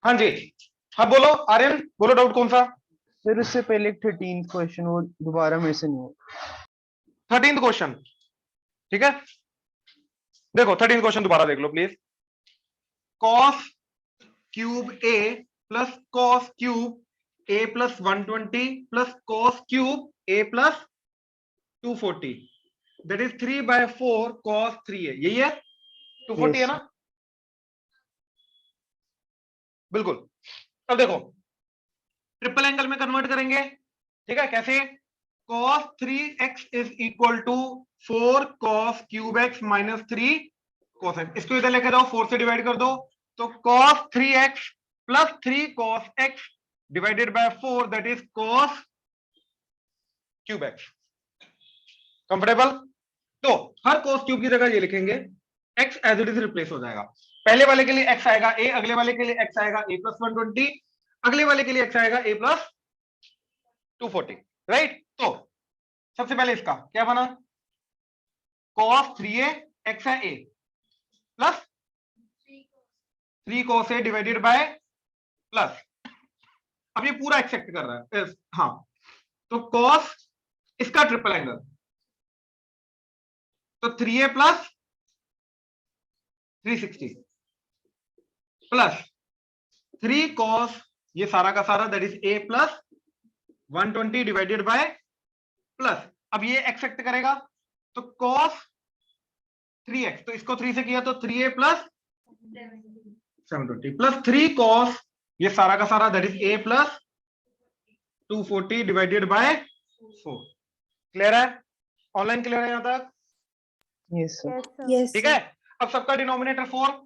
हाँ जी, हाँ बोलो आर्यन, बोलो डाउट कौन सा? फिर उससे पहले एक 13th क्वेश्चन वो दोबारा मेरे से नहीं हुआ। 13th क्वेश्चन, ठीक है, देखो 13th क्वेश्चन दोबारा देख लो please. Cos cube A plus cos cube A plus 120 plus cos cube A plus 240, that is 3/4 cos 3a, यही है 240 है यस ना? बिल्कुल। अब देखो ट्रिपल एंगल में कन्वर्ट करेंगे, ठीक है, कैसे? cos 3x is equal to 4 cos cube x minus 3 cos x, इसको इधर लेकर जाओ, 4 से डिवाइड कर दो, तो cos 3x plus 3 cos x divided by 4, that is cos cube x। Comfortable? तो हर cos क्यूब की जगह ये लिखेंगे, x as it is replace हो जाएगा। पहले वाले के लिए x आएगा a, अगले वाले के लिए x आएगा a प्लस 120, अगले वाले के लिए x आएगा a प्लस 240, राइट? तो सबसे पहले इसका क्या बना, cos 3a, x है a, plus 3 cos a divided by plus, अब ये पूरा एक्सेप्ट कर रहा है, हाँ, तो cos इसका ट्रिपल एंगल, तो 3a प्लस 360 प्लस 3 cos ये सारा का सारा, that is a plus 120 divided by plus, अब ये एक्सेप्ट करेगा, तो cos 3x, तो इसको 3 से किया तो 3a प्लस 720 प्लस 3 cos ये सारा का सारा, that is a plus 240 divided by 4। Clear है? ऑनलाइन क्लियर है यहां तक? Yes sir. यस ठीक है, अब सबका denominator 4,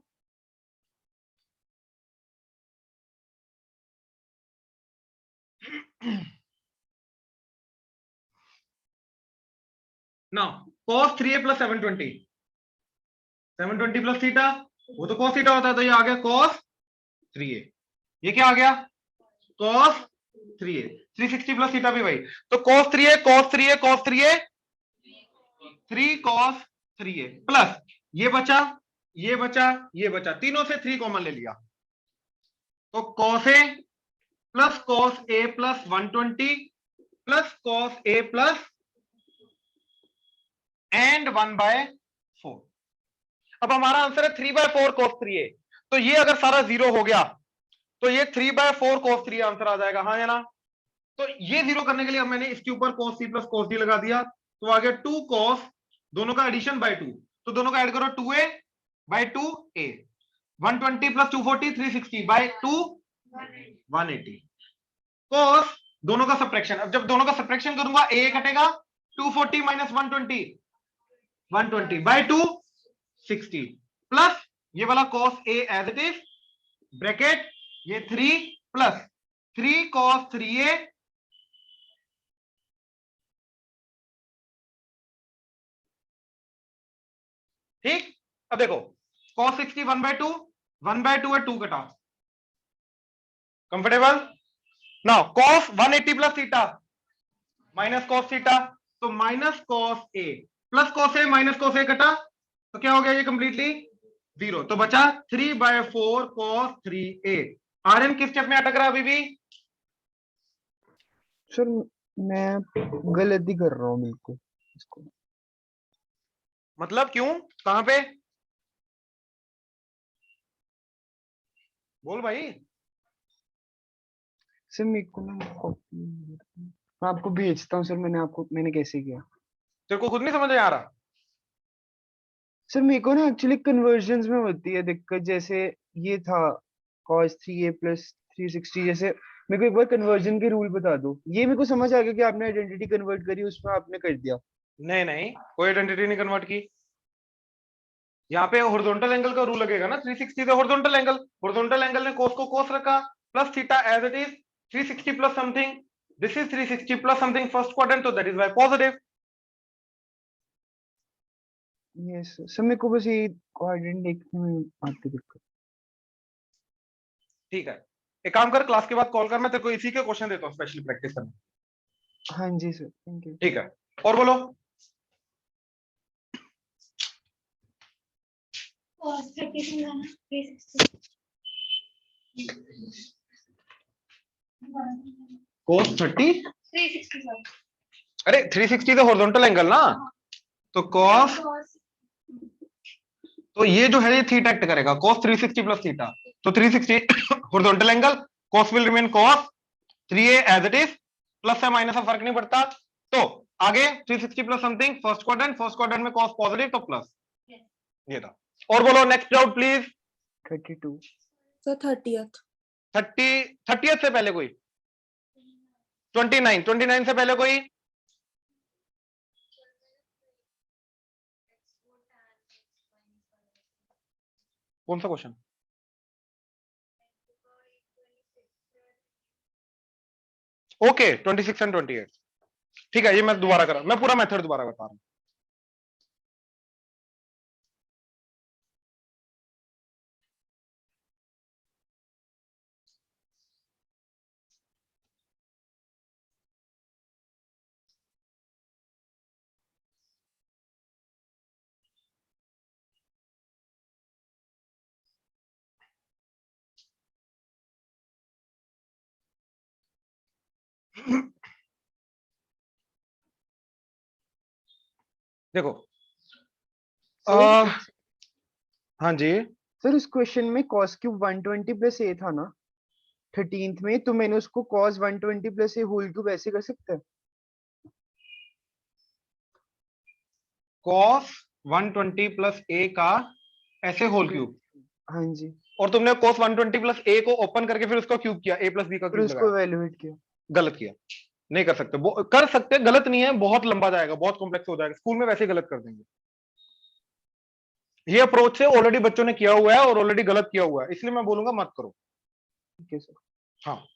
now cos 3a plus 720, 720 plus theta, वो तो cos थीटा होता है, तो ये आ गया cos 3a, ये क्या आ गया cos 3a, 360 प्लस थीटा भी वही, तो cos 3a cos 3a cos 3a 3 cos 3a plus ये बचा ये बचा ये बचा, तीनों से 3 कॉमन ले लिया, तो cos a plus cos a plus 120 plus cos a plus and 1/4। अब हमारा आंसर है 3/4 cos 3a, तो ये अगर सारा जीरो हो गया तो ये 3/4 cos 3 आंसर आ जाएगा, हाँ या ना? तो ये जीरो करने के लिए अब मैंने इसके ऊपर cos c plus cos d लगा दिया, तो आ गया 2 cos, दोनों का एडिशन बाय 2, तो दोनों का ऐड करो 2a bye 2a, 120 plus 240 360 bye 2 180, cos दोनों का सब्ट्रैक्शन, अब जब दोनों का सब्ट्रैक्शन करूंगा a कटेगा, 240 माइनस 120 120 बाय 260 प्लस ये वाला cos a as it is bracket ये 3 प्लस 3 cos 3a ठीक। अब देखो cos 60 1/2 1/2 है, 2 कटा, comfortable? Now cos 180 plus theta minus cos थीटा, तो minus cos a plus cos a minus cos a कटा, तो क्या हो गया ये कंप्लीटली जीरो, तो बचा 3/4 cos 3a। आर्यन किस स्टेप में अटक रहा है अभी भी? सर मैं गलती कर रहा हूँ बिल्कुल इसको। मतलब क्यों, कहां पे, बोल भाई। सर मेरे को ना कॉपी, मैं आपको भेजता हूँ सर, मैंने कैसे किया। तेरे को खुद नहीं समझ में आ रहा? सर मेरे को ना एक्चुअली कन्वर्जन्स में होती है दिक्कत, जैसे ये था cos 3a प्लस 360, जैसे मेरे को एक बार कन्वर्जन के रूल बता दो। ये मेरे को समझ आ गया कि आपने आइडेंटिटी कन्वर्ट करी, उसमें आपने कर दिया। नहीं नहीं, कोई आइडेंटिटी नहीं कन्वर्ट की, यहाँ पे हॉरिजॉन्टल एंगल का रूल लगेगा ना, 360 से हॉरिजॉन्टल एंगल ने कोस को कोस रखा, plus theta as it is 360 plus something, this is 360 plus something first quadrant, तो that is Y positive. Yes sir, मेरे को बस ये कोऑर्डिनेट देखने में आती दिक्कत। ठीक है, एक काम कर, क्लास के बाद कॉल कर, मैं तेरे को इसी के क्वेश्चन देता हूँ स्पेशली प्रैक्टिस करने। हाँ जी सर, थैंक यू। ठीक है, और बोलो। cos 30 360 sir. अरे 360 तो हॉरिजॉन्टल एंगल ना, तो cos, तो ये जो है ये थीटा एक्ट करेगा, cos 360 प्लस थीटा, तो 360 horizontal angle, cos will remain cos 3a as it is, plus है माइनस है फर्क नहीं पड़ता। तो आगे 360 प्लस समथिंग, फर्स्ट क्वाड्रेंट में cos पॉजिटिव तो प्लस, ये था। और बोलो next doubt please. 32 sir 30th 30th से पहले कोई, 29 से पहले कोई, कौन सा क्वेश्चन? ओके 26 एंड 28, ठीक है, ये मैं दोबारा करा, मैं पूरा मेथड दोबारा बता रहा हूं। देखो हाँ जी, सर उस क्वेश्चन में cos क्यूब 120 प्लस a था ना 13th में, तो मैंने उसको cos 120 plus a whole cube ऐसे कर सकता है? cos 120 प्लस a का ऐसे होल क्यूब, हाँ जी, और तुमने cos 120 प्लस a को ओपन करके फिर उसका क्यूब किया, a प्लस b का फिर क्यूब उसको लगाया, इवेलुएट किया। गलत किया, नहीं कर सकते, कर सकते, गलत नहीं है, बहुत लंबा जाएगा, बहुत कॉम्प्लेक्स हो जाएगा, स्कूल में वैसे ही गलत कर देंगे। ये अप्रोच से ऑलरेडी बच्चों ने किया हुआ है और ऑलरेडी गलत किया हुआ है, इसलिए मैं बोलूंगा मत करो। ठीक है सर। हाँ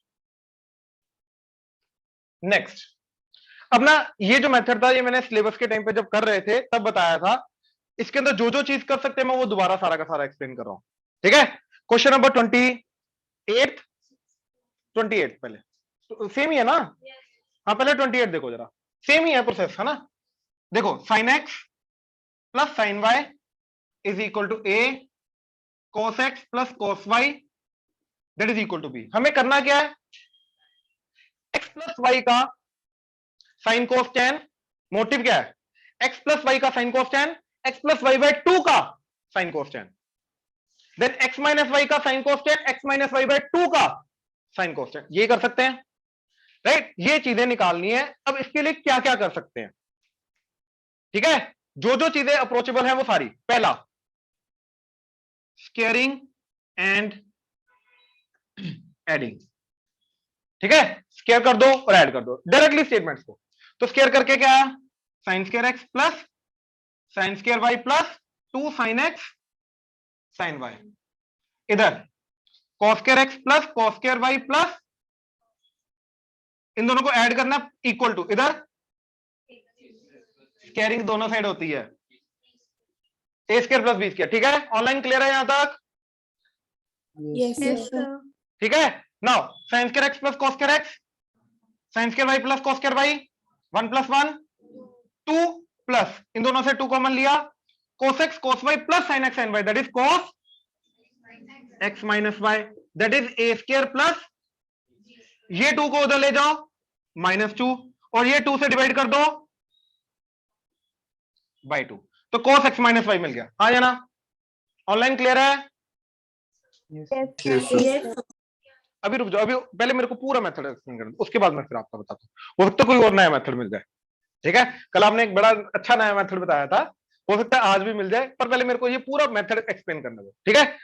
नेक्स्ट, अब ना ये जो मेथड था ये मैंने सिलेबस के टाइम पे जब कर रहे थे तब बताया था, इसके अंदर जो जो चीज कर सकते हैं मैं वो दोबारा सारा का सारा एक्सप्लेन कर रहा हूं, ठीक है। क्वेश्चन नंबर 28 पहले तो सेम ही है ना, हाँ पहले 28 देखो जरा, सेम ही है प्रोसेस है ना। देखो sine x plus sine Y is equal to A cos x plus cos y that is equal to B. हमें करना क्या है, x प्लस वाई का साइन कोस टेन, मोटिव क्या है, x प्लस वाई का sine cos tan, x plus Y by 2 का sine cos tan, then x minus Y का sine cos tan, x minus Y by 2 का साइन कोस टेन, ये कर सकते हैं राइट, ये चीजें निकालनी है। अब इसके लिए क्या क्या कर सकते हैं, ठीक है, जो जो चीजें अप्रोचेबल है वो सारी, पहला स्केयरिंग एंड एडिंग, ठीक है, स्केयर कर दो और ऐड कर दो डायरेक्टली स्टेटमेंट्स को। तो स्केयर करके क्या है, sine square X plus sine square Y plus 2 sine X sine Y, इधर cos square X plus cos square Y plus, इन दोनों को ऐड करना इक्वल टू, इधर स्केयरिंग दोनों साइड होती है A square plus B square, ठीक है, ऑनलाइन क्लियर है यहां तक, यस सर। ठीक है। Now sine square X plus cos square X, sine square Y plus cos square Y, 1 plus 1 2 plus इन दोनों से 2 कॉमन लिया, cos x cos y प्लस sin x sin y that is cos x minus y that is a square plus, ये 2 को उधर ले जाओ -2 और ये 2 से डिवाइड कर दो बाय 2, तो cos x माइनस y मिल गया, हाँ या ना, ऑनलाइन क्लियर है। यस अभी रुक जाओ, अभी पहले मेरे को पूरा मेथड एक्सप्लेन करना, उसके बाद मैं फिर आपको बताता हूँ, हो सकता है कोई और नया मेथड मिल जाए, ठीक है। कल आपने एक बड़ा अच्छा नया मेथड बताया था, हो सकता है आज भी मिल जाए, पर पहले मेरे को ये पूरा मेथड एक्सप्लेन करना है, ठीक है,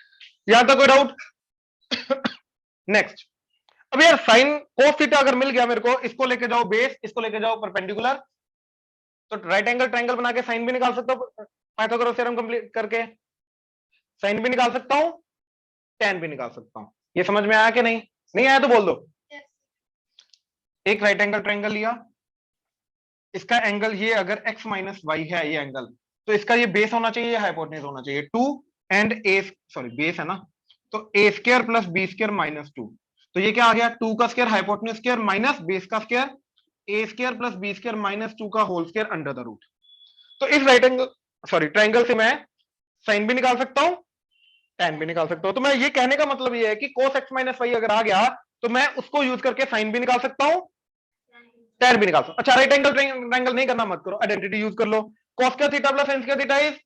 यहां तक कोई डाउट। नेक्स्ट, अब यार साइन कोस थीटा अगर मिल गया मेरे को, इसको लेके जाओ बेस, इसको लेके जाओ परपेंडिकुलर, तो राइट एंगल ट्रायंगल बना के साइन भी निकाल सकता हूं, पाइथागोरस थ्योरम कंप्लीट करके साइन भी निकाल सकता हूं, tan भी निकाल सकता हूं। ये समझ में आया कि नहीं, नहीं आया तो बोल दो। एक राइट एंगल ट्रायंगल लिया, इसका एंगल ये अगर x माइनस वाई है ये एंगल, तो इसका ये बेस होना चाहिए, हाइपोटेन्यूज होना चाहिए 2 एंड a, सॉरी बेस है ना, तो a square plus b square minus 2, तो ये क्या आ गया, 2 का square hypotenuse square minus base का square, a square plus b square minus 2 का whole square under the root. तो इस राइट एंगल सॉरी ट्रायंगल से मैं साइन भी निकाल सकता हूं tan भी निकाल सकता हूं। तो मैं ये कहने का मतलब ये है कि cos x माइनस वाई अगर आ गया तो मैं उसको यूज करके साइन भी निकाल सकता हूं, tan भी निकाल सकता हूं। अच्छा, राइट एंगल ट्रायंगल नहीं करना मत करो, आइडेंटिटी यूज कर लो। cos square theta plus sin square theta is,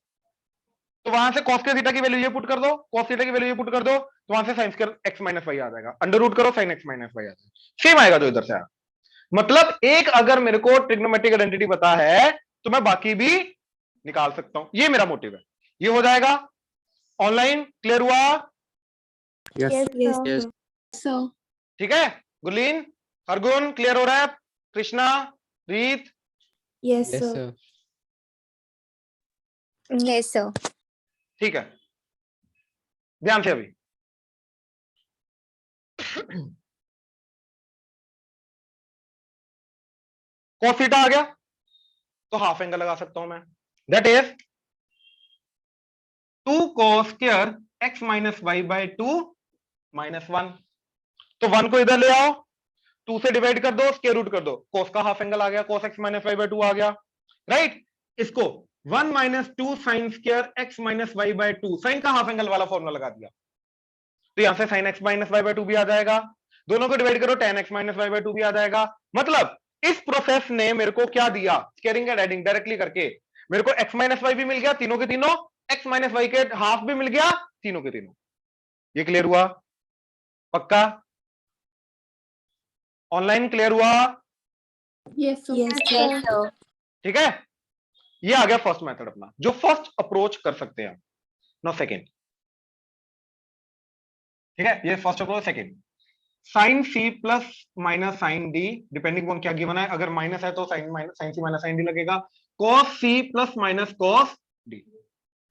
तो वहां से cos स्क्वायर थीटा की वैल्यू ये पुट कर दो, cos थीटा की वैल्यू ये पुट कर दो, तो वहां से sin square x minus Y आ जाएगा, अंडर रूट करो sin x माइनस वाई आ जाएगा, सेम आएगा जो इधर से आया। मतलब एक अगर मेरे को ट्रिग्नोमेट्रिक आइडेंटिटी पता है तो मैं बाकी भी निकाल सकता हूं, ये मेरा मोटिव है। ये हो जाएगा ऑनलाइन, क्लियर हुआ? Yes, sir. ठीक है, गुरलीन, हरगुन क्लियर हो रहा है? कृष्णा, रीत, Yes, sir. Yes, sir. ठीक है, ध्यान से अभी cos थीटा आ गया तो हाफ एंगल लगा सकता हूं मैं, that is 2 cos square x minus Y by 2 minus 1। तो 1 को इधर ले आओ, 2 से डिवाइड कर दो, स्क्वायर रूट कर दो, cos का हाफ एंगल आ गया, cos x minus Y by 2 आ गया, राइट। इसको 1 minus 2 sine square x minus Y by 2, sine का हाफ एंगल वाला फॉर्मूला लगा दिया, तो यहां से sin x minus Y by 2 भी आ जाएगा, दोनों को डिवाइड करो tan x minus Y by 2 भी आ जाएगा। मतलब इस प्रोसेस ने मेरे को क्या दिया, स्क्वायरिंग एंड एडिंग डायरेक्टली करके मेरे को x माइनस वाई भी मिल गया, तीनों के तीनों, x माइनस वाई के हाफ भी मिल गया, तीनों के तीनों। ये क्लियर हुआ? पक्का? ऑनलाइन क्लियर हुआ? Yes, sir. Yes, sir. ठीक है, ये आ गया फर्स्ट मेथड अपना, जो फर्स्ट अप्रोच कर सकते हैं। नो सेकेंड, ठीक है, ये first approach. Second, sine C plus minus sine D, depending on क्या गिवन है, अगर माइनस है तो sine C minus sine D लगेगा, cos C plus minus cos D,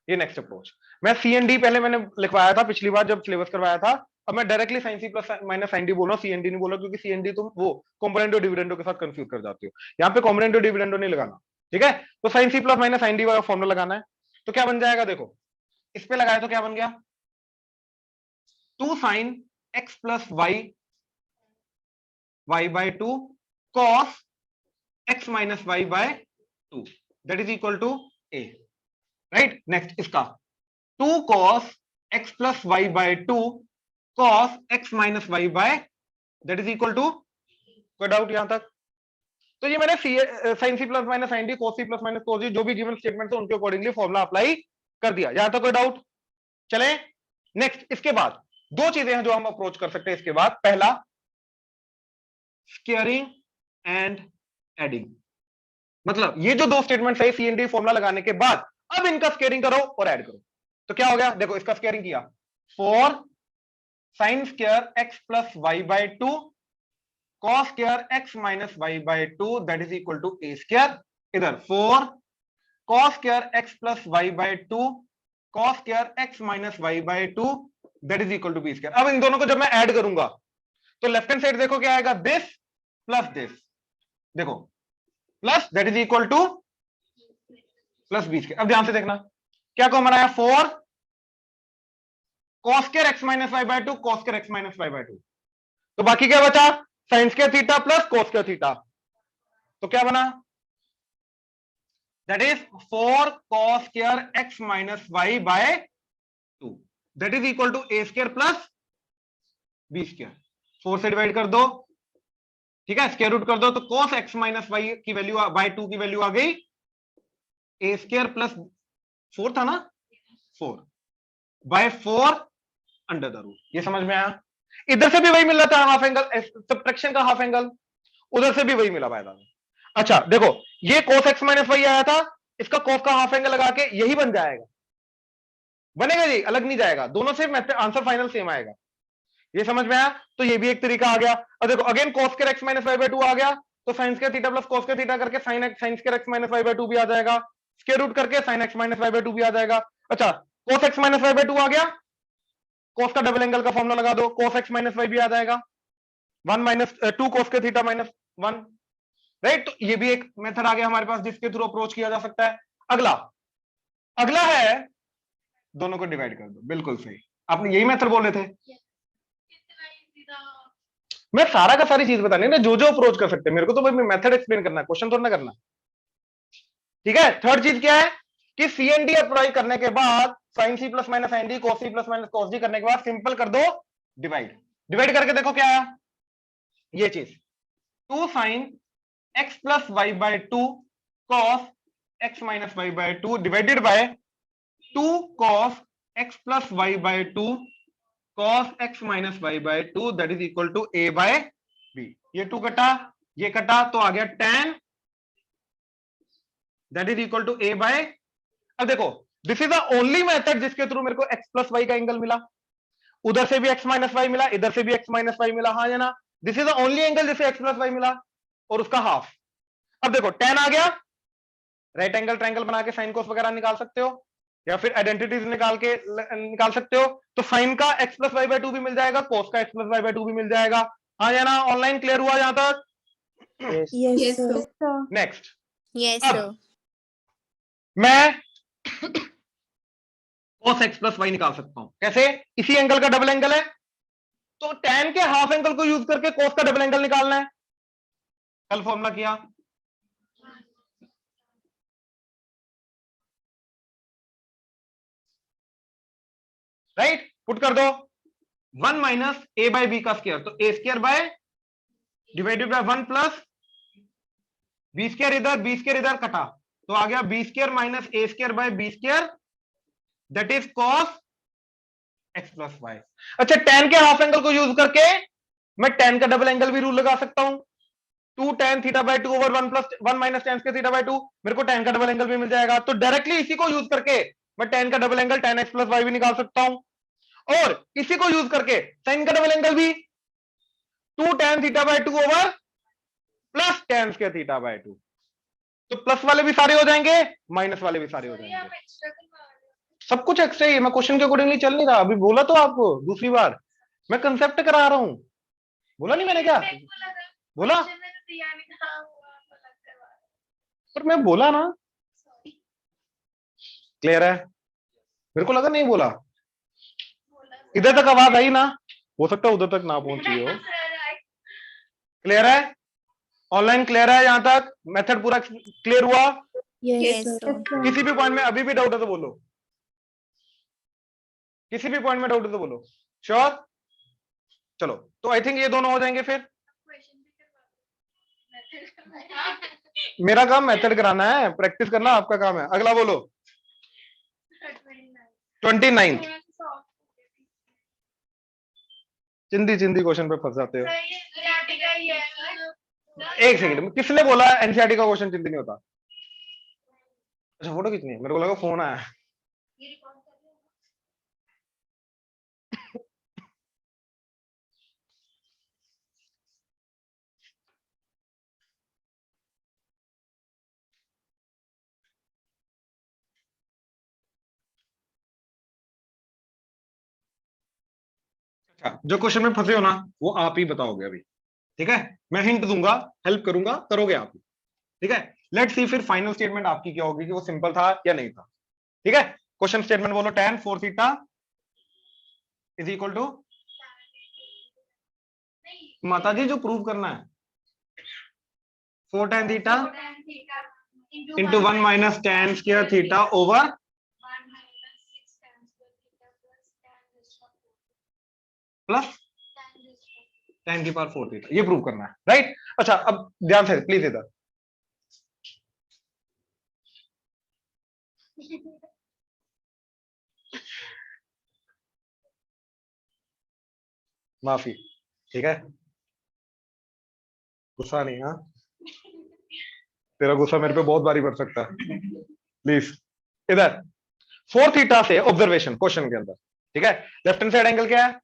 ये नेक्स्ट अप्रोच। मैं सी एन डी पहले मैंने लिखवाया था पिछली बार जब सिलेबस करवाया था, अब मैं directly sine C plus minus sine D बोल रहा हूं, सी एन डी नहीं बोल रहा, क्योंकि सी एन डी तुम वो कॉम्पोनेंट और डिविडेंडो के साथ कंफ्यूज कर जाते हो, यहाँ पे कॉम्पोनेंट और डिविडेंडो नहीं लगाना, ठीक है। तो sine C plus minus sine D वाला फॉर्मूला लगाना है, तो क्या बन जाएगा, देखो इस पे लगाया तो क्या बन गया, 2 sine x plus Y by 2 cos x minus Y by 2 that is equal to A, right. Next इसका 2 cos x plus Y by 2 cos x minus Y by that is equal to, कोई doubt यहां तक? तो ये मैंने sine C plus minus sine D, cos C plus minus cos D, जो भी given statement है उनके अकॉर्डिंगली फॉर्मूला अप्लाई कर दिया, यहां तक कोई डाउट? चले नेक्स्ट, इसके बाद दो चीजें हैं जो हम अप्रोच कर सकते हैं इसके बाद। पहला, स्क्वायरिंग एंड एडिंग, मतलब ये जो दो स्टेटमेंट है सी एन डी फॉर्मूला लगाने के बाद अब इनका स्क्वायरिंग करो और ऐड करो, तो क्या हो गया, देखो इसका स्क्वायरिंग किया, 4 sine square x plus Y by 2 cos square x minus Y by 2 that is equal to A square, इधर 4 cos square x plus Y by 2 cos square x minus Y by 2 that is equal to B square. अब इन दोनों को जब मैं add करूंगा तो left hand side देखो क्या आएगा, दिस प्लस दिस, देखो plus that is equal to plus B square. अब ध्यान से देखना क्या कॉमन आया, 4 cos square x minus Y by 2 cos square x minus Y by 2, तो बाकी क्या बचा, sin square theta plus cos square theta, तो क्या बना, that is 4 cos square x minus Y by 2 that is equal to a square plus B square. 4 से divide कर दो, ठीक है, स्क्वायर रूट कर दो, तो cos x माइनस वाई की वैल्यू बाय 2 की वैल्यू आ गई a स्क्वायर प्लस 4 था ना, 4 बाय 4 अंडर द रूट। ये समझ में आया? इधर से भी वही मिल रहा था हाफ एंगल, सब्ट्रैक्शन का हाफ एंगल, उधर से भी वही मिला फायदा। अच्छा देखो, ये cos x माइनस वाई आया था, इसका cos का हाफ एंगल लगा के यही बन जाएगा, बनेगा जी, अलग नहीं जाएगा, दोनों से आंसर फाइनल सेम आएगा। ये समझ में आया? तो ये भी एक तरीका आ गया। और देखो again cos square x minus Y by 2 आ गया, तो sin square theta plus cos square theta करके sin square x minus Y by 2 भी आ जाएगा, स्क्वायर रूट करके sin x minus Y by 2 भी आ जाएगा। अच्छा, cos x minus Y by 2 आ गया, cos का डबल एंगल का फॉर्मूला लगा दो, cos x माइनस वाई भी आ जाएगा, 1 माइनस 2 cos के थीटा माइनस 1, राइट। तो ये भी एक मेथड आ गया हमारे पास जिसके थ्रू अप्रोच किया जा सकता है। अगला है दोनों को डिवाइड कर दो, बिल्कुल सही, आपने यही मेथड बोले थे। मैं सारा का सारी चीज बतानी है ना, जो जो अप्रोच कर सकते हैं, मेरे को तो भाई मेथड एक्सप्लेन करना है, क्वेश्चन थोड़ा ना करना, ठीक है। थर्ड चीज क्या है कि सीएनडी अप्लाई करने के बाद sine C plus minus sine D, cos C plus minus cos D करने के बाद सिंपल कर दो डिवाइड। डिवाइड करके देखो क्या आया, ये चीज 2 sine x plus Y by 2 cos x minus Y by 2 divided by 2 cos x plus Y by 2 cos x minus Y by 2 that is equal to A by B. ये 2 कटा, ये कटा, तो आ गया tan that is equal to A by. अब देखो this is the only method जिसके थ्रू मेरे को x प्लस वाई का एंगल मिला, उधर से भी x माइनस वाई मिला, इधर से भी x माइनस वाई मिला, हाँ या ना। This is the only angle जिसे x प्लस वाई मिला और उसका हाफ। अब देखो tan आ गया, राइट एंगल ट्रायंगल बना के साइन कोस वगैरह निकाल सकते हो या फिर आइडेंटिटीज निकाल सकते हो। तो साइन का x प्लस वाई बाय 2 भी मिल जाएगा, कोस का x प्लस वाई बाय 2 भी मिल जाएगा, हाँ या ना। ऑनलाइन क्लियर हुआ यहां तक? Yes. Yes, sir. Next Yes, अब sir. मैं cos x प्लस वाई निकाल सकता हूं, कैसे? इसी एंगल का डबल एंगल है, तो tan के हाफ एंगल को यूज करके cos का डबल एंगल निकालना है। कल फॉर्मूला किया, राइट, पुट कर दो 1 माइनस ए बाय बी का स्क्वायर, तो A square by divided by 1 plus B square, इधर बी स्क्वायर इधर कटा, तो आ गया B square minus A square by B square that is cos x plus Y. अच्छा, tan के हाफ एंगल को यूज करके मैं tan का डबल एंगल भी रूल लगा सकता हूं, 2 tan theta by 2 over 1 plus 1 minus tan के थीटा बाय 2, मेरे को tan का डबल एंगल भी मिल जाएगा। तो डायरेक्टली इसी को यूज करके मैं tan का double angle tan x plus y भी निकाल सकता हूं, और इसी को यूज करके sin का डबल एंगल भी 2 tan theta by 2 over plus tan के थीटा बाय 2। तो प्लस वाले भी सारे हो जाएंगे, माइनस वाले भी सारे हो जाएंगे, सब कुछ एक्स्ट्रा ही है। मैं क्वेश्चन के अकॉर्डिंगली चल नहीं रहा, अभी बोला तो आपको दूसरी बार मैं कंसेप्ट करा रहा हूं, बोला नहीं मैंने? क्या बोला? पर मैं बोला ना, क्लियर है? मेरे को लगा नहीं बोला, इधर तक आवाज आई ना, हो सकता है उधर तक ना पहुंची हो। क्लियर है? ऑनलाइन क्लियर है यहां तक? मेथड पूरा क्लियर हुआ? Yes, Yes, sir. sir. किसी भी पॉइंट में अभी भी डाउट है तो बोलो, किसी भी पॉइंट में डाउट है तो बोलो। श्योर? चलो, तो आई थिंक ये दोनों हो जाएंगे। फिर मेरा काम मेथड कराना है, प्रैक्टिस करना आपका काम है। अगला बोलो 29। चिंदी क्वेश्चन पे फंस जाते हो। एक सेकंड, किसने बोला एनसीईआरटी का क्वेश्चन चिंदी नहीं होता? अच्छा, फोटो कितनी है? मेरे को लगा फोन आया। अच्छा, जो क्वेश्चन में फंसे हो ना, वो आप ही बताओगे अभी, ठीक है? मैं हिंट दूंगा, हेल्प करूंगा, करोगे आप, ठीक है? लेट्स सी फिर फाइनल स्टेटमेंट आपकी क्या होगी कि वो सिंपल था या नहीं था, ठीक है? क्वेश्चन स्टेटमेंट बोलो, tan 4 theta is equal to, माता जी जो प्रूव करना है, 4 tan theta into 1 minus tan square theta over plus tan की पावर 4 थीटा, ये प्रूव करना है, राइट? अच्छा, अब ध्यान से प्लीज इधर, माफी, ठीक है? गुस्सा नहीं, हाँ? तेरा गुस्सा मेरे पे बहुत भारी पड़ सकता है, प्लीज इधर। 4 थीटा से ऑब्जर्वेशन क्वेश्चन के अंदर, ठीक है? लेफ्ट हैंड साइड एंगल क्या है,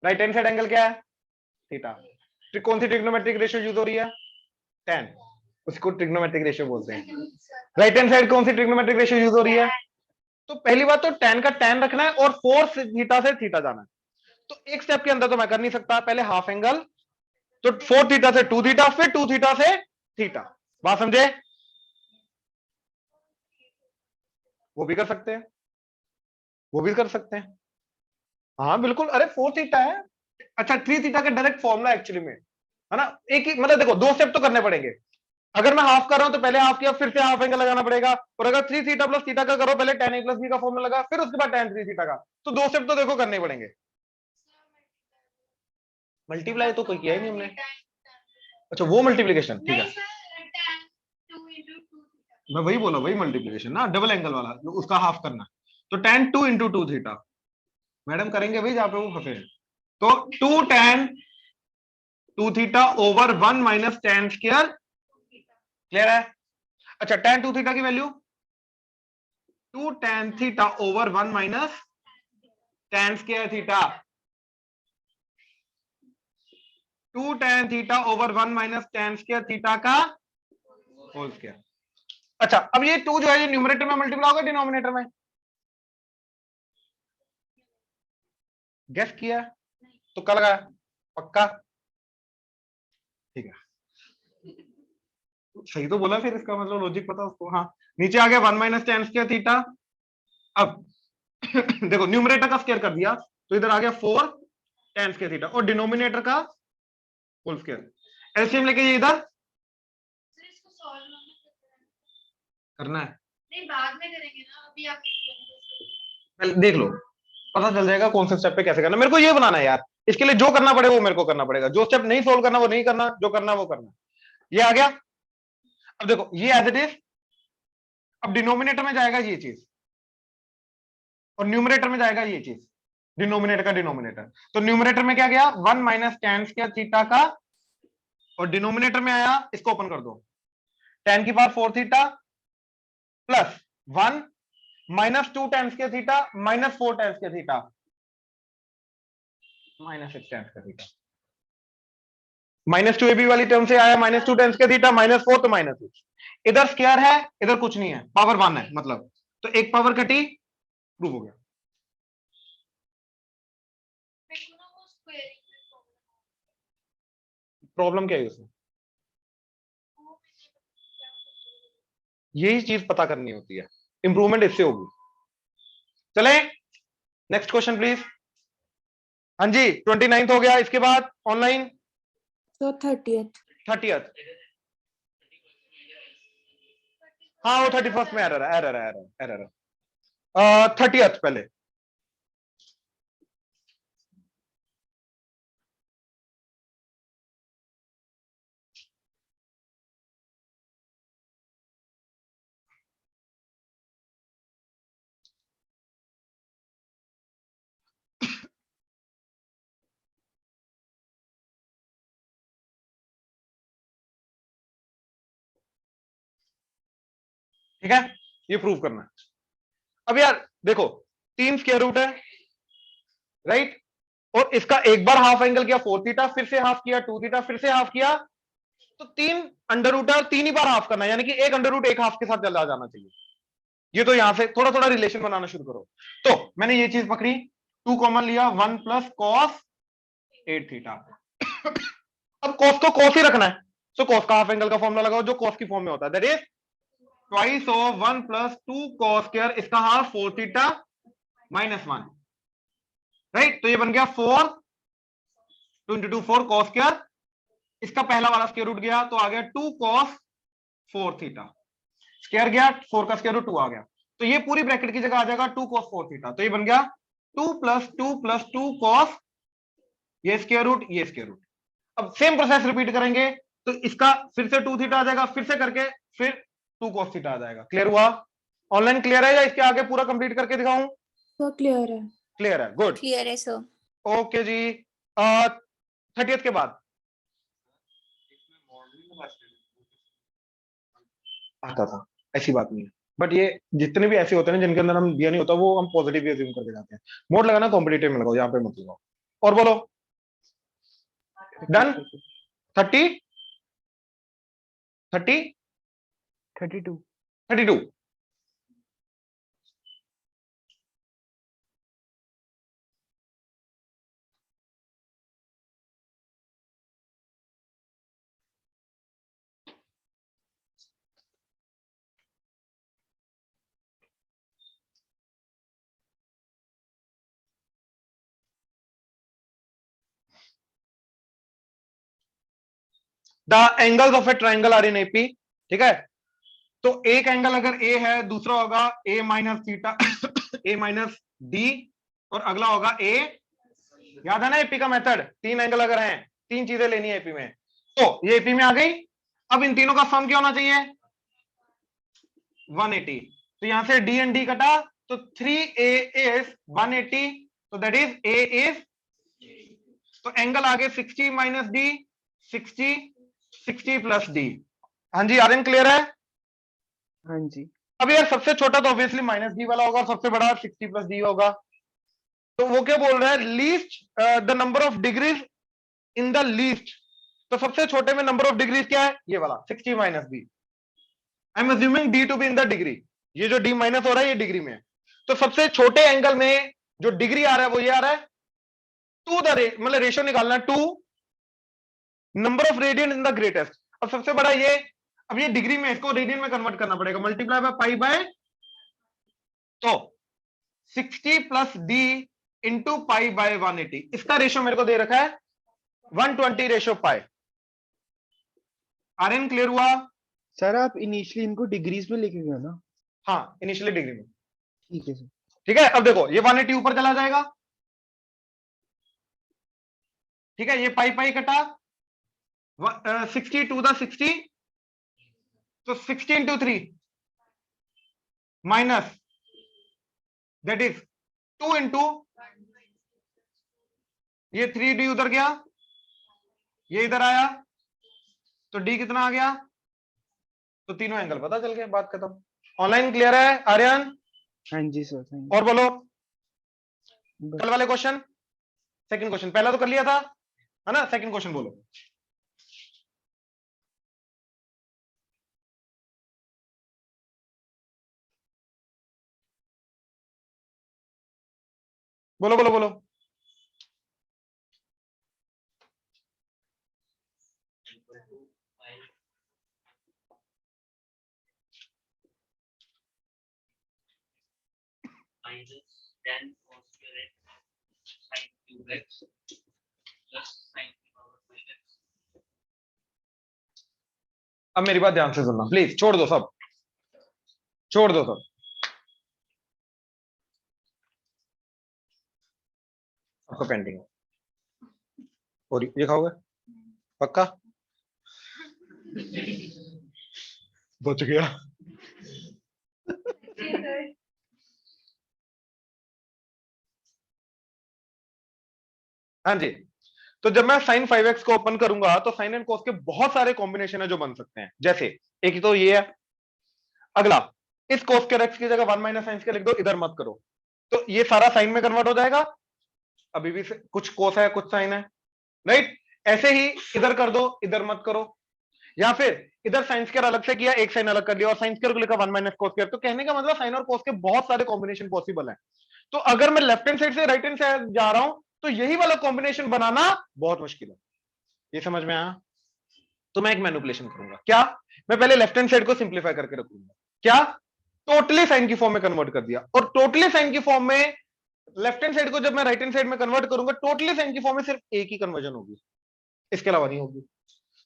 राइट हैंड साइड एंगल क्या है, थीटा। कौन सी ट्रिग्नोमेट्रिक रेशियो यूज हो रही है, tan, उसको ट्रिग्नोमेट्रिक रेशियो बोलते हैं। राइट हैंड साइड कौन सी ट्रिग्नोमेट्रिक रेशियो यूज हो रही है? तो पहली बात तो tan का tan रखना है और 4 थीटा से थीटा जाना है। तो एक स्टेप के अंदर तो मैं कर नहीं सकता, पहले हाफ एंगल, तो 4 थीटा से 2 थीटा, फिर 2 थीटा से थीटा। बात समझे? वो भी कर सकते हैं, वो भी कर सकते हैं, हाँ बिल्कुल। अरे 4 थीटा है, अच्छा 3 थीटा का डायरेक्ट फॉर्मूला एक्चुअली में, है ना? एक ही, मतलब देखो 2 स्टेप तो करने पड़ेंगे। अगर मैं हाफ कर रहा हूं तो पहले हाफ किया, फिर से हाफ एंगल लगाना पड़ेगा। और अगर 3 थीटा प्लस थीटा का करो, पहले tan a प्लस b का फॉर्मूला लगा, फिर उसके बाद tan 3 थीटा का। तो 2 स्टेप तो देखो करने पड़ेंगे। मल्टीप्लाई तो कोई किया ही नहीं हमने। अच्छा वो मल्टीप्लीकेशन, ठीक है, मैं वही बोला, वही मल्टीप्लीकेशन ना, डबल एंगल वाला, उसका हाफ करना। तो tan 2 इंटू 2 थीटा मैडम करेंगे भाई जहां पे वो फंसे हैं। तो 2 tan 2 theta over 1 minus tan square, clear है? अच्छा tan 2 थीटा की value 2 tan theta over 1 minus tan square theta, 2 tan theta over 1 minus tan square theta का होल स्क्वायर। अच्छा अब ये 2 जो है ये न्यूमरेटर में मल्टीप्लाई होगा डिनोमिनेटर में? गेस किया तो कल लगा पक्का? ठीक है, सही तो बोला, फिर इसका मतलब लॉजिक पता उसको। हाँ नीचे आ गया 1 माइनस tan स्क्वायर थीटा। अब देखो न्यूमरेटर का स्क्वायर कर दिया तो इधर आ गया 4 tan स्क्वायर थीटा और डिनोमिनेटर का होल स्क्वायर। एलसीएम लेके ये इधर करना है, नहीं बाद में करेंगे ना, अभी आप पहले देख लो, पता चल जाएगा कौन से स्टेप पे कैसे करना। मेरे को ये बनाना है यार, इसके लिए जो करना पड़ेगा वो मेरे को करना पड़ेगा, जो स्टेप नहीं सोल्व करना वो नहीं करना, जो करना वो करना। ये आ गया। अब देखो ये एज इट इज, अब डिनोमिनेटर में जाएगा ये चीज और न्यूमरेटर में जाएगा ये चीज, डिनोमिनेटर का डिनोमिनेटर। तो न्यूमरेटर में क्या गया 1 माइनस tan स्क्वायर थीटा का, और डिनोमिनेटर में आया, इसको ओपन कर दो, tan की power 4 theta plus 1 minus 2 tan square theta minus 4 tan square theta minus 6 tan square theta. Minus 2 ab वाली टर्म से आया minus 2 tan square theta minus 4 तो माइनस 6। इधर स्क्वायर है इधर कुछ नहीं है, पावर 1 है मतलब, तो एक पावर कटी, प्रूव हो गया। प्रॉब्लम क्या है उसमें? यही चीज पता करनी होती है, इंप्रूवमेंट इससे होगी। चले नेक्स्ट क्वेश्चन प्लीज। हाँ जी 29th हो गया, इसके बाद ऑनलाइन So 30th. 30th। हाँ वो 31st में एरर है, एरर है, एरर है। 30th पहले। ठीक है ये प्रूव करना है। अब यार देखो 3 स्क्वायर रूट है राइट, और इसका एक बार हाफ एंगल किया 4 थीटा, फिर से हाफ किया 2 थीटा, फिर से हाफ किया, तो 3 अंडर रूट है और 3 ही बार हाफ करना है, यानी कि एक अंडर रूट एक हाफ के साथ चला जाना चाहिए। ये तो यहां से थोड़ा थोड़ा रिलेशन बनाना शुरू करो। तो मैंने ये चीज पकड़ी, 2 कॉमन लिया, 1 प्लस कॉस 8 थीटा। अब कॉस को कॉस ही रखना है, तो कॉस का हाफ एंगल का फॉर्मूला लगाओ जो कॉस की फॉर्म में होता है, that is twice of 1 plus 2 cos square, इसका हाफ 4 थीटा माइनस 1 राइट। तो ये बन गया 4 2 इंटू 2 4 कॉस स्क्वायर, इसका पहला वाला स्क्वायर रूट गया तो आ गया 2 कॉस 4 थीटा, स्क्वायर गया 4 का स्क्वायर रूट 2 आ गया, तो ये पूरी ब्रैकेट की जगह आ जाएगा 2 cos 4 थीटा। तो ये बन गया 2 प्लस 2 cos, ये स्क्वायर रूट ये स्क्वायर रूट। अब सेम प्रोसेस रिपीट करेंगे, तो इसका फिर से 2 थीटा आ जाएगा, फिर से करके फिर 2 cos थीटा आ जाएगा। क्लियर हुआ? ऑनलाइन क्लियर है या इसके आगे पूरा कंप्लीट करके दिखाऊं? So clear है। क्लियर है, गुड, क्लियर है सर। ओके जी। 30th के बाद आता था, ऐसी बात नहीं है, बट ये जितने भी ऐसे होते हैं जिनके अंदर हम दिया नहीं होता वो हम पॉजिटिव अज्यूम करके जाते हैं। मोड लगाना कॉम्पिटिटिव में लगाओ, यहाँ पे मत लगाओ। और बोलो done. 30 30 32 32 The angles of a triangle are in AP ठीक है, तो एक एंगल अगर ए है, दूसरा होगा ए माइनस थीटा ए माइनस डी, और अगला होगा ए, याद है ना एपी का मेथड, तीन एंगल अगर हैं, तीन चीजें लेनी है एपी में, तो ये एपी में आ गई। अब इन तीनों का सम क्या होना चाहिए, 180। तो यहां से डी एंड डी कटा, तो 3a इज 180, तो दैट इज a इज, तो एंगल आगे 60 माइनस डी, 60, 60 प्लस डी। हाँ जी, आर्यन क्लियर है? हाँ जी। अब यार सबसे छोटा तो ऑब्वियसली माइनस डी वाला होगा, सबसे बड़ा 60 प्लस डी होगा। तो वो क्या बोल रहा है, least the number of degrees in the least, तो सबसे छोटे में नंबर ऑफ डिग्रीज क्या है, ये वाला 60 minus D. I am assuming D to be in the degree, ये जो डी माइनस हो रहा है ये डिग्री में है। तो सबसे छोटे एंगल में जो डिग्री आ रहा है वो ये आ रहा है, टू द मतलब रेशियो निकालना, to number of radian in the greatest. अब सबसे बड़ा ये, अब ये डिग्री में, इसको रेडियन में कन्वर्ट करना पड़ेगा, मल्टीप्लाई बाय पाई बाय, तो 60 plus D into pi by 180, इसका रेशियो मेरे को दे रखा है 120 रेशियो पाई। आर्यन क्लियर हुआ? सर आप इनिशियली इनको डिग्रीज में लेके गए ना? हाँ, इनिशियली डिग्री में। ठीक है सर। ठीक है, अब देखो ये 180 ऊपर चला जाएगा, ठीक है, ये पाई पाई कटा, 60 टू द 60, तो 60 into 3 minus, that is 2 into, ये 3d उधर गया, ये इधर आया, तो d कितना आ गया, तो तीनों एंगल पता चल गया, बात खत्म। ऑनलाइन क्लियर है आर्यन? हाँ जी सर, थैंक और बोलो यू। कल वाले क्वेश्चन, सेकंड क्वेश्चन पहला तो कर लिया था, है ना, सेकंड क्वेश्चन बोलो। बोलो बोलो बोलो। minus 10 cos square x sin cube x plus sin की power 5x। अब मेरी बात ध्यान से सुनना प्लीज, छोड़ दो सब, छोड़ दो सब, आपका पेंडिंग है, और ये खाओगे पक्का? बच गया। हाँ जी, तो जब मैं sin 5x को ओपन करूंगा तो sin एंड cos के बहुत सारे कॉम्बिनेशन है जो बन सकते हैं, जैसे एक तो ये है, अगला इस cos के x की जगह 1 माइनस साइन के लिख दो, इधर मत करो, तो ये सारा साइन में कन्वर्ट हो जाएगा, अभी भी कुछ cos है कुछ साइन है, राइट। ऐसे ही इधर कर दो, इधर मत करो, या फिर इधर साइन स्क्वायर अलग से किया, एक साइन अलग कर लिया और साइन स्क्वायर को लिखा 1 माइनस cos स्क्वायर। तो कहने का मतलब साइन और cos के बहुत सारे कॉम्बिनेशन पॉसिबल है। तो अगर मैं लेफ्ट हैंड साइड से राइट हैंड साइड जा रहा हूं तो यही वाला कॉम्बिनेशन बनाना बहुत मुश्किल है, ये समझ में आया? तो मैं एक मैनिपुलेशन करूंगा, क्या, मैं पहले लेफ्ट हैंड साइड को सिंप्लीफाई करके रखूंगा, क्या, टोटली साइन की फॉर्म में कन्वर्ट कर दिया, और टोटली साइन की फॉर्म में लेफ्ट हैंड साइड को जब मैं राइट हैंड साइड में कन्वर्ट करूंगा, टोटली साइन की फॉर्म में सिर्फ एक ही कन्वर्जन होगी, इसके अलावा नहीं होगी।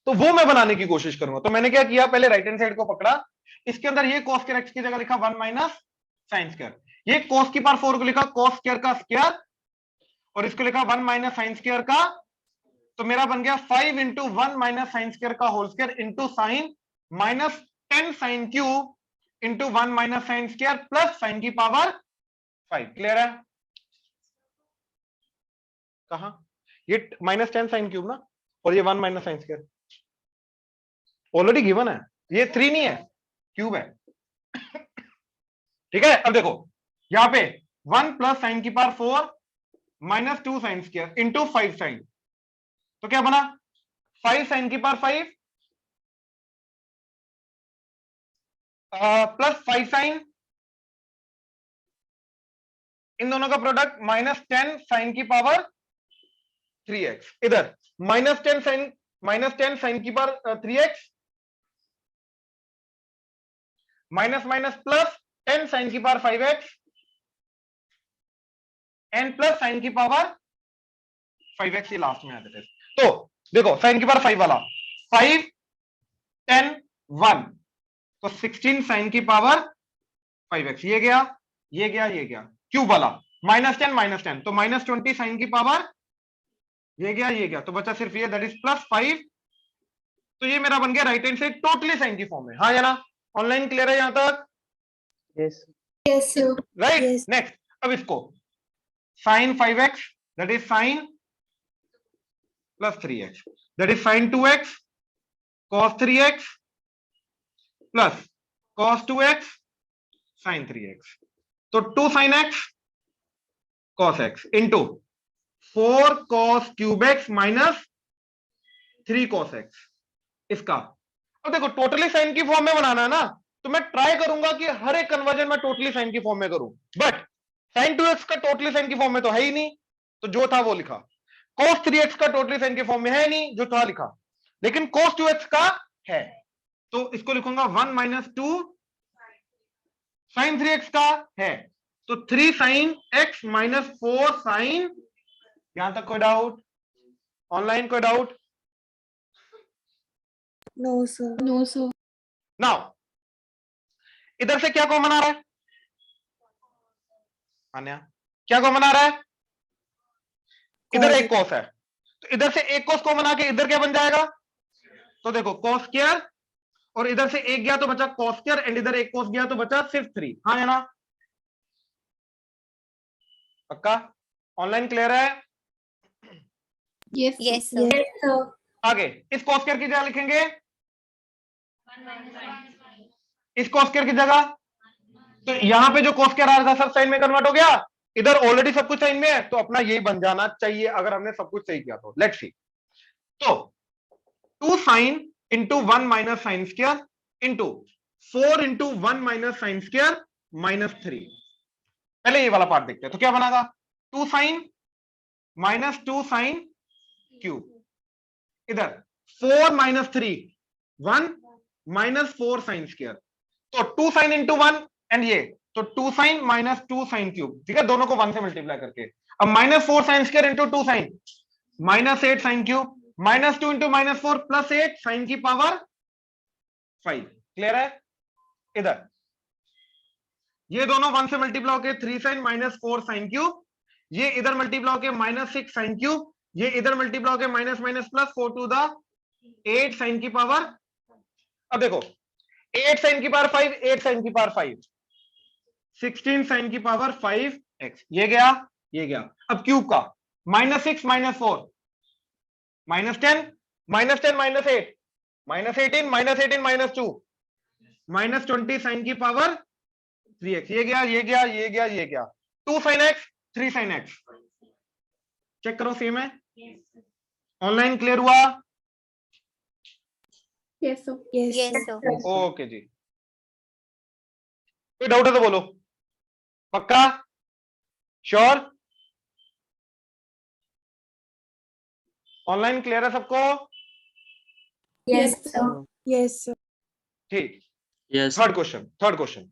तो वो मैं बनाने की कोशिश करूंगा। तो मैंने क्या किया, पहले राइट हैंड साइड को पकड़ा, इसके अंदर ये cos स्क्वायर x की जगह लिखा 1 माइनस साइन स्क्वायर, ये cos की पावर 4 को लिखा cos स्क्वायर का स्क्वायर, और इसको लिखा 1 माइनस साइन स्क्वायर का, तो मेरा बन गया 5 इंटू 1 माइनस साइन स्क्वायर का whole square into sine minus 10 sine cube into 1 minus sine square plus sine की पावर 5। क्लियर है? कहा ये माइनस 10 साइन क्यूब ना, और ये 1 minus sine square already given है, ये 3 नहीं है, क्यूब है। ठीक है, अब देखो यहां पे 1 प्लस साइन की power 4 minus 2 sine square into 5 sine, तो क्या बना 5 साइन की पावर 5 प्लस 5 साइन, इन दोनों का प्रोडक्ट माइनस 10 साइन की पावर 3x, इधर माइनस 10 साइन की power 3x minus minus plus 10 sine की power 5x and plus sine की पावर 5x, ये लास्ट में आ जाते हैं। तो देखो साइन की पावर 5 वाला 5 10 1 तो 16 साइन की पावर 5x, ये गया ये गया ये गया, क्यूब वाला -10 तो -20 साइन की पावर, ये गया तो बचा सिर्फ ये, दैट इज +5। तो ये मेरा बन गया right hand side totally sine की फॉर्म में। हाँ या ना? ऑनलाइन क्लियर है यहां तक? Yes Yes, sir. Right. Yes. Next, अब इसको sine 5x that is sine +3x that is sine 2x cos 3x plus cos 2x sin 3x, तो 2 sin x cos x into 4 cos cube x minus 3 cos x इसका। अब देखो totally sine की form में बनाना है ना, तो मैं ट्राई करूंगा कि हर एक कन्वर्जन में टोटली साइन की फॉर्म में करूं, बट sin 2x का टोटली साइन की फॉर्म में तो है ही नहीं, तो जो था वो लिखा। cos 3x का टोटली साइन की फॉर्म में है नहीं, जो था लिखा, लेकिन cos 2x का है, तो इसको लिखूंगा 1 - 2 sin 3x का है, तो 3 sin x माइनस 4 sin। यहां तक कोई डाउट? ऑनलाइन कोई doubt? No, sir. No, sir. Now इधर से क्या कॉमन आ रहा है? आन्या, क्या कॉमन आ रहा है? इधर Cos एक cos है, तो इधर से एक cos कॉमन आके इधर क्या बन जाएगा? तो देखो cos स्क्वायर, और इधर से एक गया तो बचा cos स्क्वायर, एंड इधर एक cos गया तो बचा सिर्फ 3। हाँ है ना? पक्का? ऑनलाइन क्लियर है? Yes. Yes, sir. Yes, sir. आगे इस cos स्क्वायर की जगह लिखेंगे इस cos स्क्वायर की जगह, तो यहां पे जो cos स्क्वायर आ रहा था सब साइन में कन्वर्ट हो गया, इधर ऑलरेडी सब कुछ साइन में है, तो अपना यही बन जाना चाहिए अगर हमने सब कुछ सही किया तो। लेट्स सी, तो 2 sin into 1 minus sine square into 4 into 1 minus sine square -3। पहले ये वाला पार्ट देखते हैं, तो क्या बनेगा? 2 sin माइनस 2 sin क्यूब, इधर 4 - 3 1 माइनस 4 साइन स्क्वायर, तो 2 sin इंटू 1 एंड ये, तो 2 sin माइनस 2 साइन क्यूब, ठीक है, दोनों को 1 से मल्टीप्लाई करके। अब -4 sine square into 2 sin -8 sine cube, -2 into -4 +8 sine की पावर 5। क्लियर है? इधर ये दोनों 1 से मल्टीप्लाई होके 3 sin -4 साइन क्यूब, ये इधर मल्टीप्लाई होके -6 साइन क्यूब, ये इधर मल्टीप्लाई होके minus minus plus 4 to the 8 sine की पावर। अब देखो 8 साइन की पावर 5, 8 साइन की पावर 5, 16 साइन की पावर 5x, ये गया ये गया। अब क्यूब का -6 -4 -10 -10 -8 -18 -18 -2 -20 साइन की पावर 3x, ये गया ये गया ये गया ये गया। 2 sin x 3 sin x, check करो सेम है। ऑनलाइन क्लियर हुआ? Yes, sir. Yes, sir. Okay जी, कोई डाउट है तो बोलो। पक्का? श्योर? ऑनलाइन क्लियर है सबको? Yes, sir. Yes, sir. ठीक। Yes. थर्ड क्वेश्चन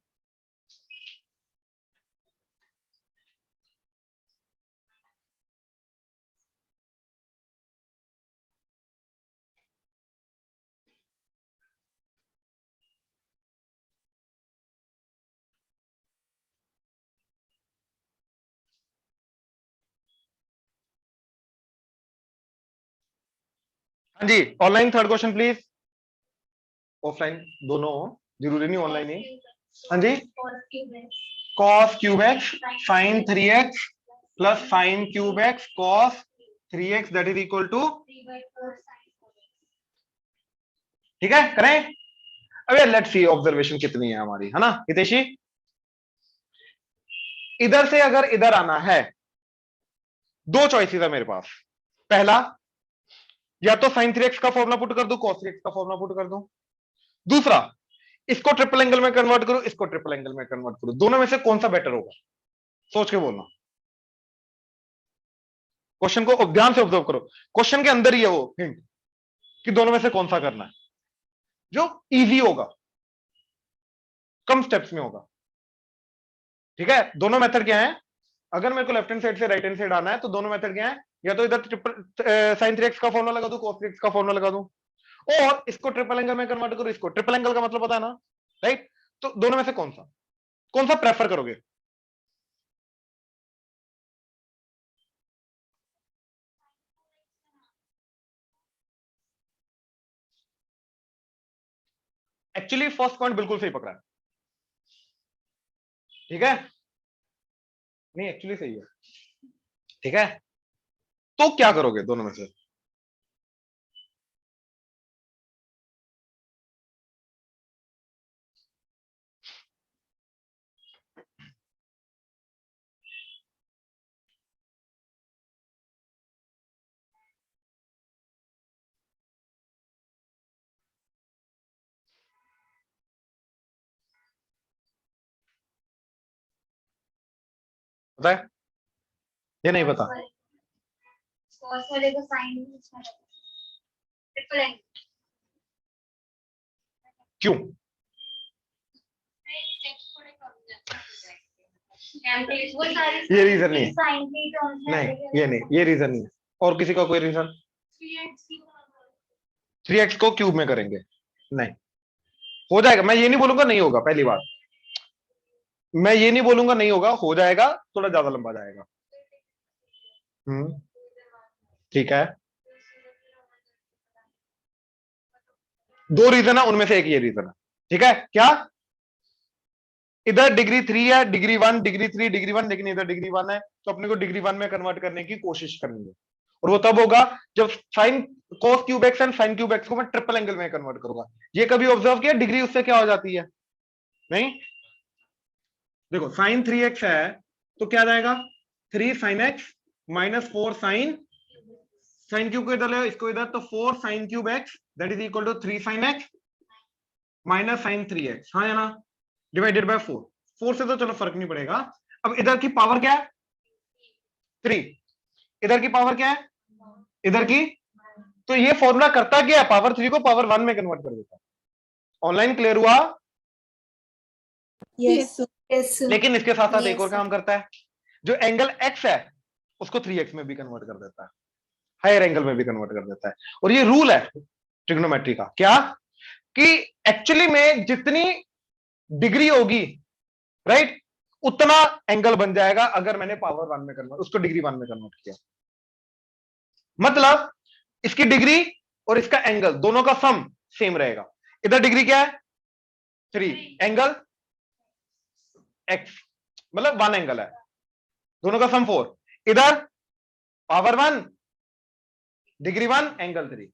हाँ जी, online third question please. Offline दोनों हो, जरूरी नहीं ऑनलाइन ही। हाँ जी, cos cube X sine 3x plus sine cube X cos 3x that is equal to, ठीक है करें। अब यार लेट्स सी ऑब्जर्वेशन कितनी है हमारी, है ना हितेशी। इधर से अगर इधर आना है, दो चॉइसेस है मेरे पास। पहला, या तो sin 3x का फॉर्मूला पुट कर दूं, cos 3x का फॉर्मूला पुट कर दूं। दूसरा, इसको ट्रिपल एंगल में कन्वर्ट करूं, इसको ट्रिपल एंगल में कन्वर्ट करूं। दोनों में से कौन सा बेटर होगा? सोच के बोलना। क्वेश्चन को ध्यान से ऑब्जर्व करो, क्वेश्चन के अंदर ही है वो हिंट कि दोनों में से कौन सा करना है जो इजी होगा, कम स्टेप्स में होगा। ठीक है, दोनों मेथड क्या है? अगर मेरे को लेफ्ट हैंड साइड से राइट हैंड साइड आना है तो दोनों मेथड क्या है? या तो इधर sin 3x का फॉर्मूला लगा दूं, cos 3x का फॉर्मूला लगा दूं, और इसको ट्रिपल एंगल में कन्वर्ट करो। इसको ट्रिपल एंगल का मतलब पता है ना, राइट? तो दोनों में से कौन सा प्रेफर करोगे? एक्चुअली फर्स्ट पॉइंट बिल्कुल सही पकड़ा है, ठीक है? नहीं एक्चुअली सही है, ठीक है? तो क्या करोगे दोनों में से? पता है ये नहीं पता? cos वाले का sin भी इसमें रहता है। ट्रिपल एंगल क्यों? वो सारी ये रीजन नहीं है, sin की टर्म्स में नहीं ये नहीं, ये रीजन नहीं है। और किसी का कोई रीजन? 3x को क्यूब में करेंगे, नहीं हो जाएगा, मैं ये नहीं बोलूंगा नहीं होगा, पहली बात मैं ये नहीं बोलूंगा नहीं होगा, हो जाएगा, थोड़ा ज्यादा लंबा जाएगा। ठीक है, दो रीजन है, उनमें से एक ये रीजन है, ठीक है? क्या? इधर डिग्री 3 है, डिग्री 1, डिग्री 3, डिग्री 1, लेकिन इधर डिग्री 1 है, तो अपने को डिग्री 1 में कन्वर्ट करने की कोशिश करनी है, और वो तब होगा जब sine cos cube x and sine cube x को मैं ट्रिपल एंगल में कन्वर्ट करूंगा। ये कभी ऑब्जर्व किया डिग्री उससे क्या हो जाती है? नहीं, देखो साइन 3x है तो क्या जाएगा, 3 sin x minus 4 sine cube को इधर ले, इसको इधर, तो 4 sin cube x that is equal to 3 sin x minus sine 3x, हाँ या ना, डिवाइडेड बाय 4 से तो चलो फर्क नहीं पड़ेगा। अब इधर की पावर क्या है? 3, इधर की पावर क्या है? इधर की, तो ये फॉर्मूला करता क्या है? पावर 3 को पावर 1 में कन्वर्ट कर देता है। ऑनलाइन क्लियर हुआ? yes sir लेकिन इसके साथ साथ एक Yes, और sir. काम करता है, जो एंगल x है उसको 3x में भी कन्वर्ट कर देता है, हायर एंगल में भी कन्वर्ट कर देता है। और ये रूल है ट्रिग्नोमेट्री का, क्या कि एक्चुअली में जितनी डिग्री होगी, राइट, उतना एंगल बन जाएगा अगर मैंने पावर 1 में कन्वर्ट, उसको डिग्री 1 में कन्वर्ट किया। मतलब इसकी डिग्री और इसका एंगल दोनों का सम सेम रहेगा। इधर डिग्री क्या है? 3, एंगल x, मतलब 1 एंगल है, दोनों का सम 4, इधर पावर 1 डिग्री 1 एंगल 3,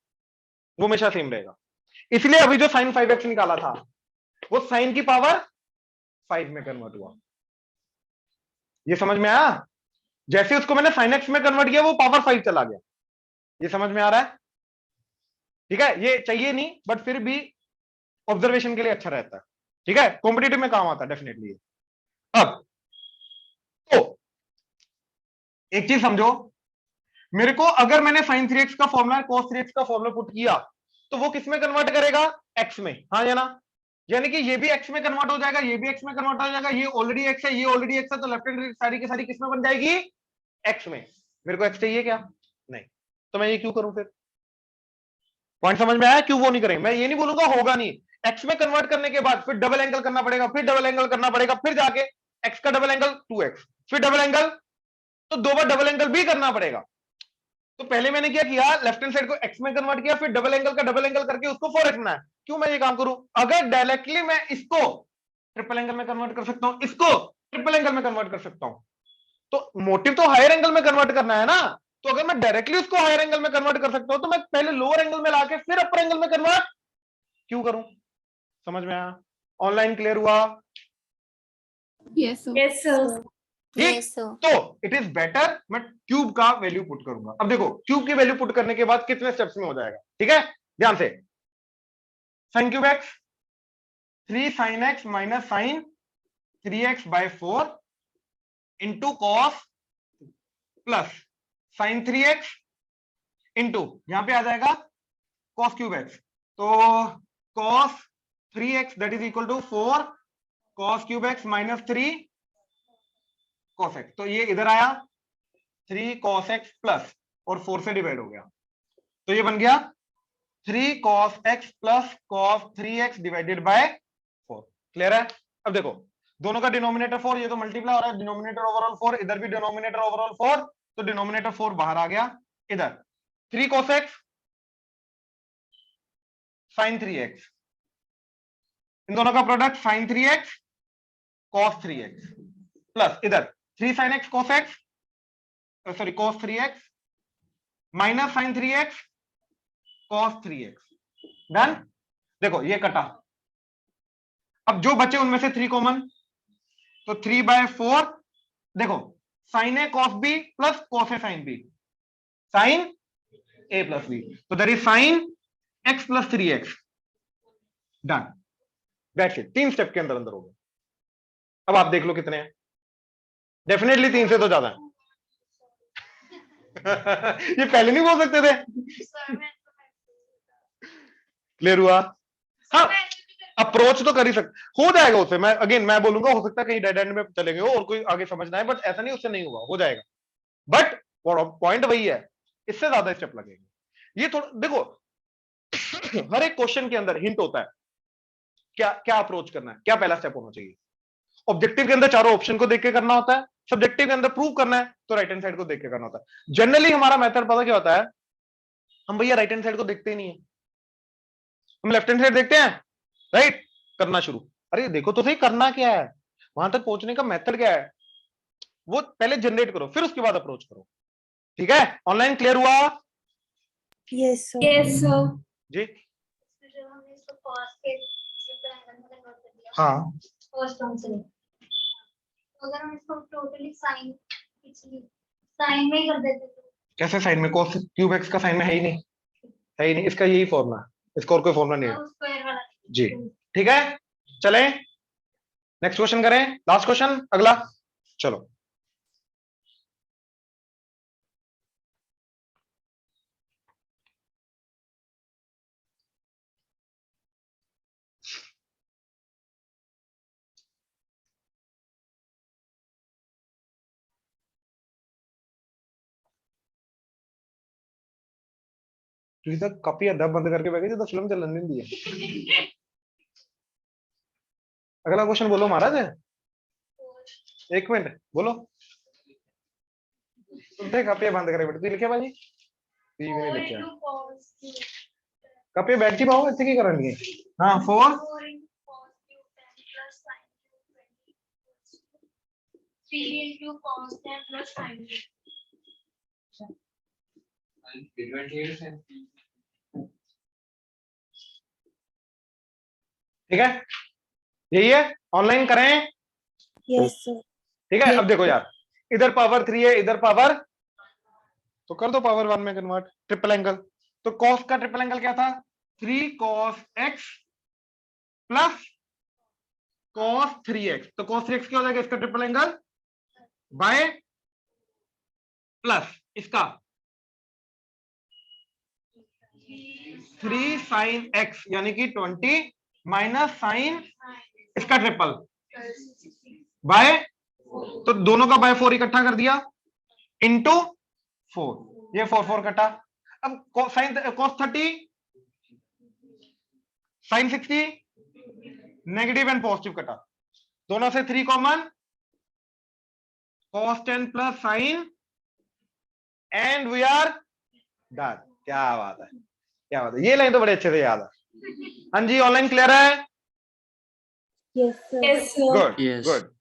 वो हमेशा सेम रहेगा। इसलिए अभी जो साइन 5x निकाला था वो साइन की पावर 5 में कन्वर्ट हुआ। ये समझ में आया? जैसे उसको मैंने साइन x में कन्वर्ट किया वो पावर 5 चला गया। ये समझ में आ रहा है? ठीक है, ये चाहिए नहीं बट फिर भी ऑब्जर्वेशन के लिए अच्छा रहता है, ठीक है, कॉम्पिटिटिव में काम आता है डेफिनेटली। अब तो एक चीज समझो, मेरे को अगर मैंने साइन 3x का फॉर्मूला cos 3x का फॉर्मूला पुट किया तो वो किस में कन्वर्ट करेगा? x में, हाँ या ना? यानी कि ये भी x में कन्वर्ट हो जाएगा, ये भी x में कन्वर्ट हो जाएगा, ये ऑलरेडी x है, ये ऑलरेडी x है, तो लेफ्ट हैंड सारी की सारी किस में बन जाएगी? x में। मेरे को x चाहिए क्या? नहीं, तो मैं ये क्यों करूं फिर? पॉइंट समझ में आया? क्यों वो नहीं करेंगे? मैं ये नहीं बोलूंगा होगा नहीं, x में कन्वर्ट करने के बाद फिर डबल एंगल करना पड़ेगा, फिर डबल एंगल करना पड़ेगा, फिर जाके x का डबल एंगल 2x, फिर डबल एंगल, तो 2 बार डबल एंगल भी करना पड़ेगा। तो पहले मैंने क्या किया, लेफ्ट हैंड साइड को x में कन्वर्ट किया, फिर डबल एंगल का डबल एंगल करके उसको 4x बनाया। क्यों मैं ये काम करूं? अगर डायरेक्टली मैं इसको ट्रिपल एंगल में कन्वर्ट कर सकता हूं, इसको ट्रिपल एंगल में कन्वर्ट कर सकता हूं, तो मोटिव तो हायर एंगल में कन्वर्ट करना है ना। तो अगर मैं डायरेक्टली उसको हायर एंगल में कन्वर्ट कर सकता हूं तो मैं पहले लोअर एंगल में लाके फिर अपर एंगल में कन्वर्ट क्यों करूं? समझ में आया? ऑनलाइन क्लियर हुआ? yes sir ठीक, तो इट इज बेटर मैं क्यूब का वैल्यू पुट करूंगा। अब देखो क्यूब की वैल्यू पुट करने के बाद कितने स्टेप्स में हो जाएगा, ठीक है, ध्यान से। Sine cube x 3 sin x minus sine 3x by 4 into cos plus sine 3x into यहां पे आ जाएगा कॉस क्यूब एक्स, तो cos 3x that is equal to 4 cos cube x minus 3 cos x, तो ये इधर आया 3 cos x प्लस और 4 से डिवाइड हो गया, तो ये बन गया 3 cos x plus cos 3x divided by 4। Clear है? अब देखो दोनों का डिनोमिनेटर 4, ये तो मल्टीप्लाई हो रहा है, डिनोमिनेटर ओवरऑल 4, इधर भी डिनोमिनेटर ओवरऑल 4, तो डिनोमिनेटर 4 बाहर आ गया, इधर 3 cos x sin 3x, इन दोनों का product sin 3x cos 3x plus इधर 3 sin x cos x, sorry cos 3x minus sin 3x cos 3x। Done? देखो ये कटा, अब जो बचे उनमें से 3 कॉमन, तो 3/4, देखो sin a cos b plus cos a sin b, sin a plus b, तो there is sin x plus 3x। Done, that's it, 3 step के अंदर अंदर हो गए। अब आप देख लो कितने हैं, डेफिनेटली 3 से तो ज्यादा है। ये पहले नहीं बोल सकते थे? क्लियर हुआ? हाँ, अप्रोच तो कर ही सकते, हो जाएगा उससे, मैं अगेन मैं बोलूंगा, हो सकता है कहीं डेड एंड में चले गए हो और कोई आगे समझना है, बट ऐसा नहीं उससे नहीं होगा, हो जाएगा। बट पॉइंट वही है, इससे ज्यादा स्टेप लगेंगे। ये थोड़ा देखो, हर एक क्वेश्चन के अंदर हिंट होता है, क्या क्या अप्रोच करना है, क्या पहला स्टेप होना चाहिए। ऑब्जेक्टिव के अंदर चारों ऑप्शन को देख के करना होता है, सब्जेक्टिव के अंदर प्रूव करना है तो राइट हैंड साइड को देख के करना होता है। जनरली हमारा मेथड पता क्या होता है, हम भैया राइट हैंड साइड को देखते ही नहीं है, हम लेफ्ट हैंड साइड देखते हैं, राइट, करना शुरू, अरे देखो तो सही करना क्या है, वहां तक पहुंचने का मेथड क्या है, वो पहले जनरेट करो, फिर उसके बाद अप्रोच करो। ठीक है? ऑनलाइन क्लियर हुआ? Yes, sir. Yes, sir. जी जो हमने इसको cos के ट्रिपल एंगल में कन्वर्ट कर दिया हाँ, फर्स्ट टर्म से, तो अगर हम इसको टोटली साइन पिछली साइन में ही कर देते तो कैसे साइन में, cos क्यूब x का साइन में है ही नहीं, है ही नहीं, इसका यही फॉर्मूला, इसका और कोई फॉर्मूला नहीं है। स्क्वायर वाला जी ठीक है, चलें नेक्स्ट क्वेश्चन करें, लास्ट क्वेश्चन अगला, चलो। तू इधर कॉपी अद्धा बंद करके बैठे तो फिल्म चलन नहीं दी है। अगला क्वेश्चन बोलो महाराज, एक मिनट बोलो, तुम कॉपी बंद करे बैठे, तू लिखे भाजी, तू भी नहीं लिखा, कॉपी बैठ ही पाओ, ऐसे की करेंगे। हाँ 4 ठीक है, यही है, ऑनलाइन करें। Yes, sir. ठीक है, अब देखो यार, इधर पावर 3 है, इधर पावर, तो कर दो पावर 1 में कन्वर्ट, ट्रिपल एंगल, तो कॉस का ट्रिपल एंगल क्या था, 3 cos x plus cos 3x, तो cos 3x क्या हो जाएगा इसका ट्रिपल एंगल, बाय प्लस इसका 3 sin x यानी कि 20 माइनस साइन इसका ट्रिपल बाय, तो दोनों का बाय 4 इकट्ठा कर दिया इंटू 4, ये 4 कटा। अब sine cos 30 sine 60 negative and positive कटा, दोनों से 3 common, cos 10 plus sine, and we are done. क्या बात है, क्या बात है, ये लाइन तो बड़े अच्छे से याद है। हाँ जी, ऑनलाइन क्लियर है? Yes, sir. Yes, sir. Good Yes. Good,